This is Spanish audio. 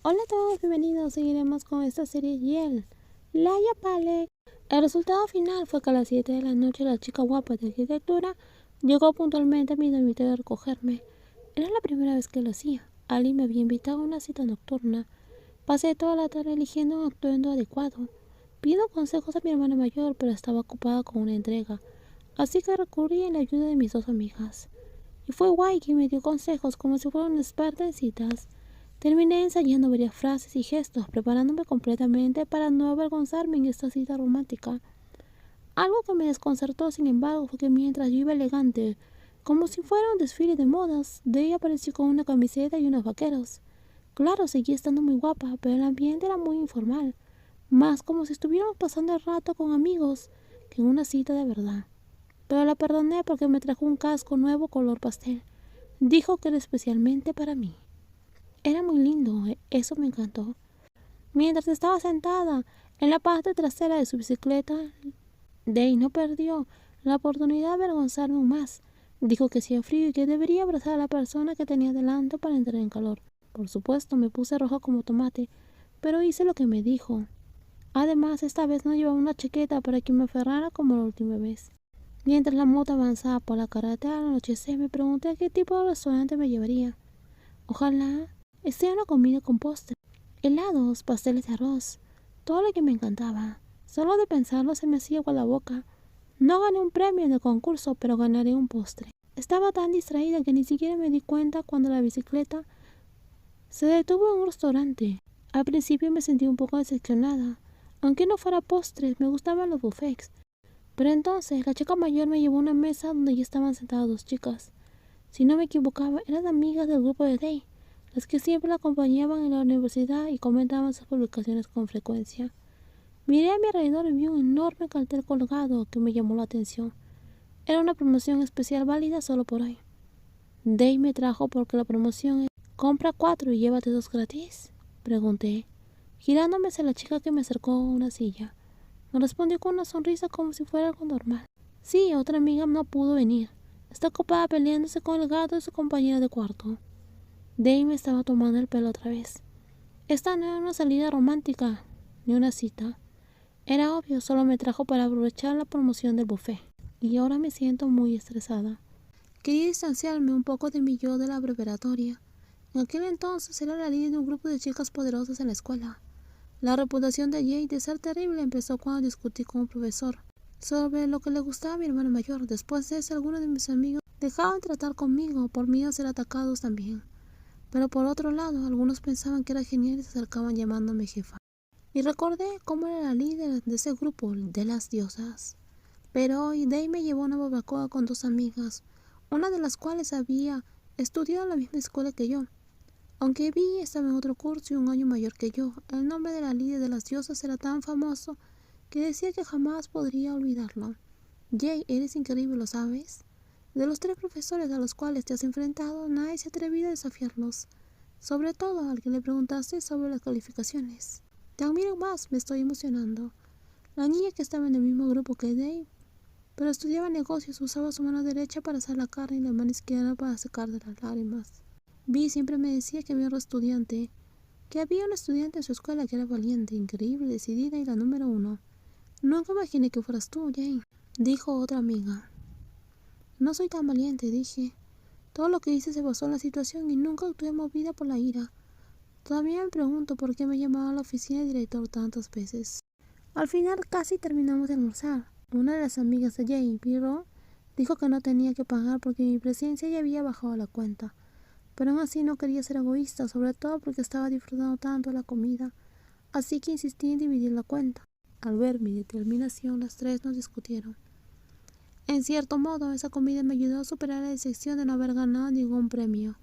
Hola a todos, bienvenidos. Seguiremos con esta serie Yel, Laia Palek. El resultado final fue que a las 7 de la noche la chica guapa de arquitectura llegó puntualmente a mi dormitorio a recogerme. Era la primera vez que lo hacía. Ali me había invitado a una cita nocturna. Pasé toda la tarde eligiendo un atuendo adecuado. Pidiendo consejos a mi hermana mayor, pero estaba ocupada con una entrega, así que recurrí a la ayuda de mis dos amigas. Y fue guay que me dio consejos como si fuera una experta en citas. Terminé ensayando varias frases y gestos, preparándome completamente para no avergonzarme en esta cita romántica. Algo que me desconcertó, sin embargo, fue que mientras yo iba elegante, como si fuera un desfile de modas, Day apareció con una camiseta y unos vaqueros. Claro, seguía estando muy guapa, pero el ambiente era muy informal, más como si estuviéramos pasando el rato con amigos que en una cita de verdad. Pero la perdoné porque me trajo un casco nuevo color pastel. Dijo que era especialmente para mí. Era muy lindo, eso me encantó. Mientras estaba sentada en la parte trasera de su bicicleta, Day no perdió la oportunidad de avergonzarme aún más. Dijo que hacía frío y que debería abrazar a la persona que tenía delante para entrar en calor. Por supuesto, me puse roja como tomate, pero hice lo que me dijo. Además, esta vez no llevaba una chaqueta para que me aferrara como la última vez. Mientras la moto avanzaba por la carretera al anochecer, me pregunté a qué tipo de restaurante me llevaría. Ojalá sea una comida con postre, helados, pasteles de arroz, todo lo que me encantaba. Solo de pensarlo se me hacía agua la boca. No gané un premio en el concurso, pero ganaré un postre. Estaba tan distraída que ni siquiera me di cuenta cuando la bicicleta se detuvo en un restaurante. Al principio me sentí un poco decepcionada. Aunque no fuera postres, me gustaban los buffets. Pero entonces la chica mayor me llevó a una mesa donde ya estaban sentadas dos chicas. Si no me equivocaba, eran amigas del grupo de Day, las que siempre la acompañaban en la universidad y comentaban sus publicaciones con frecuencia. Miré a mi alrededor y vi un enorme cartel colgado que me llamó la atención. Era una promoción especial válida solo por hoy. Day me trajo porque la promoción es compra 4 y llévate 2 gratis. Pregunté, girándome hacia la chica que me acercó a una silla. Me respondió con una sonrisa como si fuera algo normal. Sí, otra amiga no pudo venir. Está ocupada peleándose con el gato de su compañera de cuarto. Day me estaba tomando el pelo otra vez. Esta no era una salida romántica, ni una cita. Era obvio, solo me trajo para aprovechar la promoción del buffet. Y ahora me siento muy estresada. Quería distanciarme un poco de mi yo de la preparatoria. En aquel entonces era la líder de un grupo de chicas poderosas en la escuela. La reputación de Jay de ser terrible empezó cuando discutí con un profesor sobre lo que le gustaba a mi hermano mayor. Después de eso, algunos de mis amigos dejaban de tratar conmigo por miedo a ser atacados también. Pero por otro lado, algunos pensaban que era genial y se acercaban llamándome jefa. Y recordé cómo era la líder de ese grupo de las diosas. Pero hoy Day me llevó a una barbacoa con dos amigas, una de las cuales había estudiado en la misma escuela que yo. Aunque Vi estaba en otro curso y un año mayor que yo, el nombre de la líder de las diosas era tan famoso que decía que jamás podría olvidarlo. Jay, eres increíble, ¿lo sabes? De los 3 profesores a los cuales te has enfrentado, nadie se ha atrevido a desafiarlos. Sobre todo al que le preguntaste sobre las calificaciones. Te admiro más, me estoy emocionando. La niña que estaba en el mismo grupo que Dave, pero estudiaba negocios, usaba su mano derecha para hacer la carne y la mano izquierda para secar de las lágrimas. Vi siempre me decía que había un estudiante en su escuela que era valiente, increíble, decidida y la número 1. Nunca imaginé que fueras tú, Jane, dijo otra amiga. No soy tan valiente, dije. Todo lo que hice se basó en la situación y nunca actué movida por la ira. Todavía me pregunto por qué me llamaba a la oficina del director tantas veces. Al final casi terminamos de almorzar. Una de las amigas de Jane, Piro, dijo que no tenía que pagar porque mi presencia ya había bajado la cuenta. Pero aún así no quería ser egoísta, sobre todo porque estaba disfrutando tanto la comida. Así que insistí en dividir la cuenta. Al ver mi determinación, las 3 nos discutieron. En cierto modo, esa comida me ayudó a superar la decepción de no haber ganado ningún premio.